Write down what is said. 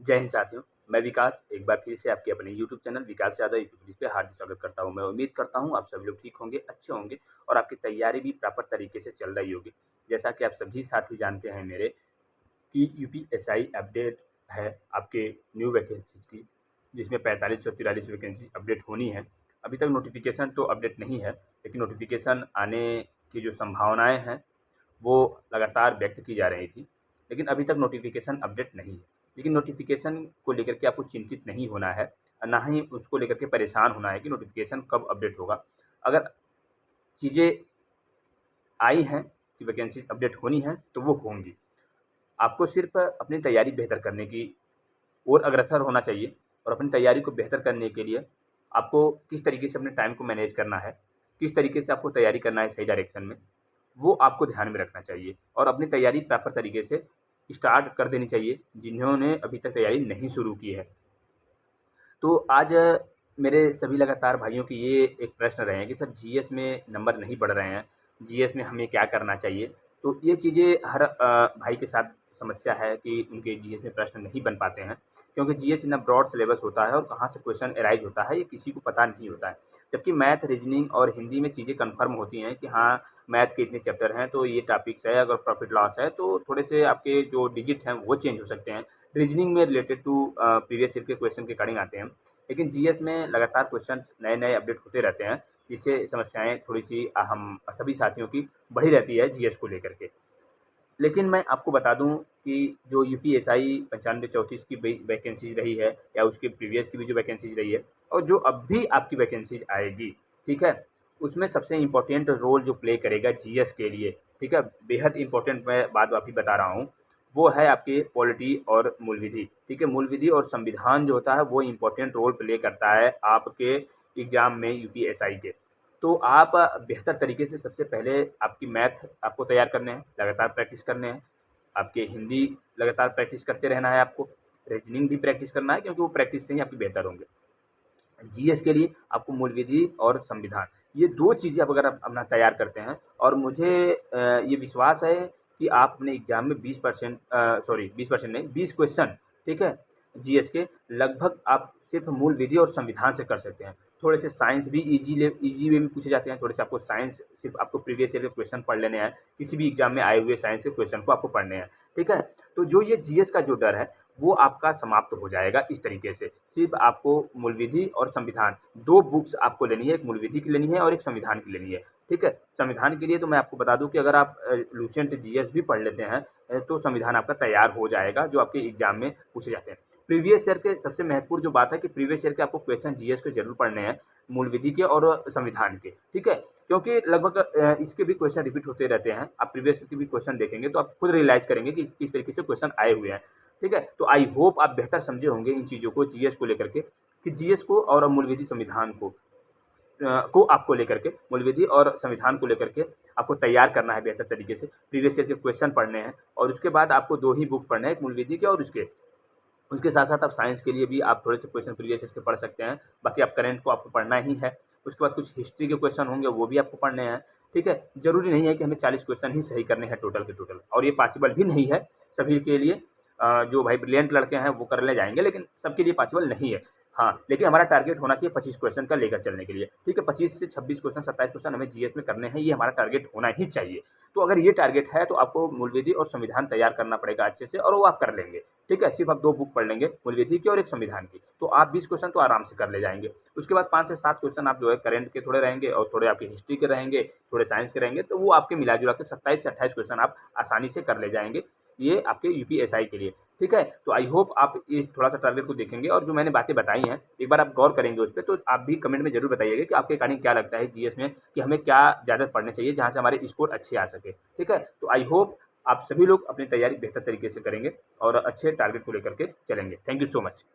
जय हिंद साथियों, मैं विकास एक बार फिर से आपके अपने यूट्यूब चैनल विकास यादव यूट्यूब पे हार्दिक स्वागत करता हूं। मैं उम्मीद करता हूं आप सभी लोग ठीक होंगे, अच्छे होंगे और आपकी तैयारी भी प्रॉपर तरीके से चल रही होगी। जैसा कि आप सभी साथी जानते हैं मेरे कि यूपीएसआई अपडेट है आपके न्यू वैकेंसीज की, जिसमें 45 और 43 वैकेंसी अपडेट होनी है। अभी तक नोटिफिकेशन तो अपडेट नहीं है, लेकिन नोटिफिकेशन आने की जो संभावनाएँ हैं वो लगातार व्यक्त की जा रही थी, लेकिन अभी तक नोटिफिकेशन अपडेट नहीं है। लेकिन नोटिफिकेशन को लेकर के आपको चिंतित नहीं होना है, ना ही उसको लेकर के परेशान होना है कि नोटिफिकेशन कब अपडेट होगा। अगर चीज़ें आई हैं कि वैकेंसी अपडेट होनी है तो वो होंगी। आपको सिर्फ अपनी तैयारी बेहतर करने की ओर अग्रसर होना चाहिए और अपनी तैयारी को बेहतर करने के लिए आपको किस तरीके से अपने टाइम को मैनेज करना है, किस तरीके से आपको तैयारी करना है सही डायरेक्शन में, वो आपको ध्यान में रखना चाहिए और अपनी तैयारी प्रॉपर तरीके से स्टार्ट कर देनी चाहिए जिन्होंने अभी तक तैयारी नहीं शुरू की है। तो आज मेरे सभी लगातार भाइयों की ये एक प्रश्न रहे हैं कि सर जीएस में नंबर नहीं बढ़ रहे हैं, जीएस में हमें क्या करना चाहिए? तो ये चीज़ें हर भाई के साथ समस्या है कि उनके जीएस में प्रश्न नहीं बन पाते हैं, क्योंकि जीएस इतना ब्रॉड सिलेबस होता है और कहाँ से क्वेश्चन अराइज़ होता है ये किसी को पता नहीं होता है। जबकि मैथ, रीजनिंग और हिंदी में चीज़ें कन्फर्म होती हैं कि हाँ, मैथ के इतने चैप्टर हैं तो ये टॉपिक्स है, अगर प्रॉफिट लॉस है तो थोड़े से आपके जो डिजिट हैं वो चेंज हो सकते हैं। रीजनिंग में रिलेटेड टू प्रीवियस ईयर के क्वेश्चन के अकॉर्डिंग आते हैं। लेकिन जीएस में लगातार क्वेश्चंस नए-नए अपडेट होते रहते हैं, जिससे समस्याएँ थोड़ी-सी हम सभी साथियों की बढ़ी रहती है जीएस को लेकर के। लेकिन मैं आपको बता दूँ कि जो यूपीएसआई 95-34 की वैकेंसीज़ रही है या उसके प्रीवियस की भी जो वैकेंसीज़ रही है और जो अब भी आपकी वैकेंसीज़ आएगी, ठीक है? उसमें सबसे इम्पोर्टेंट रोल जो प्ले करेगा जीएस के लिए, ठीक है? बेहद इम्पोर्टेंट मैं बात अभी बता रहा हूँ, वो है आपके पॉलिटी और मूल विधि, ठीक है? मूल विधि और संविधान जो होता है वो इम्पोर्टेंट रोल प्ले करता है आपके एग्ज़ाम में यूपीएसआई के। तो आप बेहतर तरीके से सबसे पहले आपकी मैथ आपको तैयार करने हैं, लगातार प्रैक्टिस करने हैं। आपके हिंदी लगातार प्रैक्टिस करते रहना है आपको, रीजनिंग भी प्रैक्टिस करना है क्योंकि वो प्रैक्टिस से ही आपकी बेहतर होंगे। जीएस के लिए आपको मूल विधि और संविधान, ये 2 चीज़ें आप अगर आप अपना तैयार करते हैं और मुझे ये विश्वास है कि आप अपने एग्ज़ाम में 20% सॉरी 20% नहीं 20 क्वेश्चन, ठीक है? जीएस के लगभग आप सिर्फ़ मूल विधि और संविधान से कर सकते हैं। थोड़े से साइंस भी ईज़ी वे में पूछे जाते हैं, थोड़े से आपको साइंस सिर्फ़ आपको प्रीवियस ईयर के क्वेश्चन पढ़ लेने हैं, किसी भी एग्ज़ाम में आए हुए साइंस के क्वेश्चन को आपको पढ़ने हैं, ठीक है? तो जो ये जीएस का जो डर है, वो आपका समाप्त हो जाएगा इस तरीके से। सिर्फ़ आपको मूल विधि और संविधान 2 बुक्स आपको लेनी है, एक मूल विधि की लेनी है और एक संविधान की लेनी है, ठीक है? संविधान के लिए तो मैं आपको बता दूँ कि अगर आप लुसेंट जीएस भी पढ़ लेते हैं तो संविधान आपका तैयार हो जाएगा, जो आपके एग्ज़ाम में पूछे जाते हैं। प्रीवियस ईयर के सबसे महत्वपूर्ण जो बात है कि प्रीवियस ईयर के आपको क्वेश्चन जीएस के ज़रूर पढ़ने हैं, मूल विधि के और संविधान के, ठीक है? क्योंकि लगभग इसके भी क्वेश्चन रिपीट होते रहते हैं। आप प्रीवियस ईयर के भी क्वेश्चन देखेंगे तो आप खुद रियलाइज़ करेंगे कि किस तरीके से क्वेश्चन आए हुए हैं, ठीक है? तो आई होप आप बेहतर समझे होंगे इन चीज़ों को जीएस को लेकर के कि जीएस को और मूल विधि संविधान को आपको लेकर के मूल विधि और संविधान को लेकर के आपको तैयार करना है बेहतर तरीके से। प्रीवियस ईयर के क्वेश्चन पढ़ने हैं और उसके बाद आपको 2 ही बुक पढ़ने हैं, एक मूल विधि के और उसके साथ-साथ आप साइंस के लिए भी आप थोड़े से क्वेश्चन प्रीवियस ईयर के पढ़ सकते हैं। बाकी आप करंट को आपको पढ़ना ही है। उसके बाद कुछ हिस्ट्री के क्वेश्चन होंगे वो भी आपको पढ़ने हैं, ठीक है? ज़रूरी नहीं है कि हमें 40 क्वेश्चन ही सही करने हैं टोटल के टोटल और ये पॉसिबल भी नहीं है सभी के लिए। जो भाई ब्रिलियंट लड़के हैं वो कर ले जाएँगे, लेकिन सबके लिए पॉसिबल नहीं है। हाँ, लेकिन हमारा टारगेट होना चाहिए 25 क्वेश्चन का लेकर चलने के लिए, ठीक है? 25 से 26 क्वेश्चन, 27 क्वेश्चन हमें जीएस में करने हैं, ये हमारा टारगेट होना ही चाहिए। तो अगर ये टारगेट है तो आपको मूल विधि और संविधान तैयार करना पड़ेगा अच्छे से और वो आप कर लेंगे, ठीक है? सिर्फ़ आप 2 बुक पढ़ लेंगे, मूल विधि की और एक संविधान की, तो आप 20 क्वेश्चन तो आराम से कर ले जाएँगे। उसके बाद 5 से 7 क्वेश्चन आप जो है करंट के थोड़े रहेंगे और थोड़े आपके हिस्ट्री के रहेंगे, थोड़े साइंस के रहेंगे, तो वो आपके मिला-जुला के 27 से 28 क्वेश्चन आप आसानी से कर ले जाएँगे। ये आपके यूपीएसआई के लिए, ठीक है? तो आई होप आप इस थोड़ा-सा टारगेट को देखेंगे और जो मैंने बातें बताई हैं, एक बार आप गौर करेंगे उस पे, तो आप भी कमेंट में ज़रूर बताइएगा कि आपके अकॉर्डिंग क्या लगता है जीएस में कि हमें क्या ज़्यादा पढ़ने चाहिए, जहाँ से हमारे स्कोर अच्छे आ सके, ठीक है? तो आई होप आप सभी लोग अपनी तैयारी बेहतर तरीके से करेंगे और अच्छे टारगेट को लेकर के चलेंगे। Thank you so much.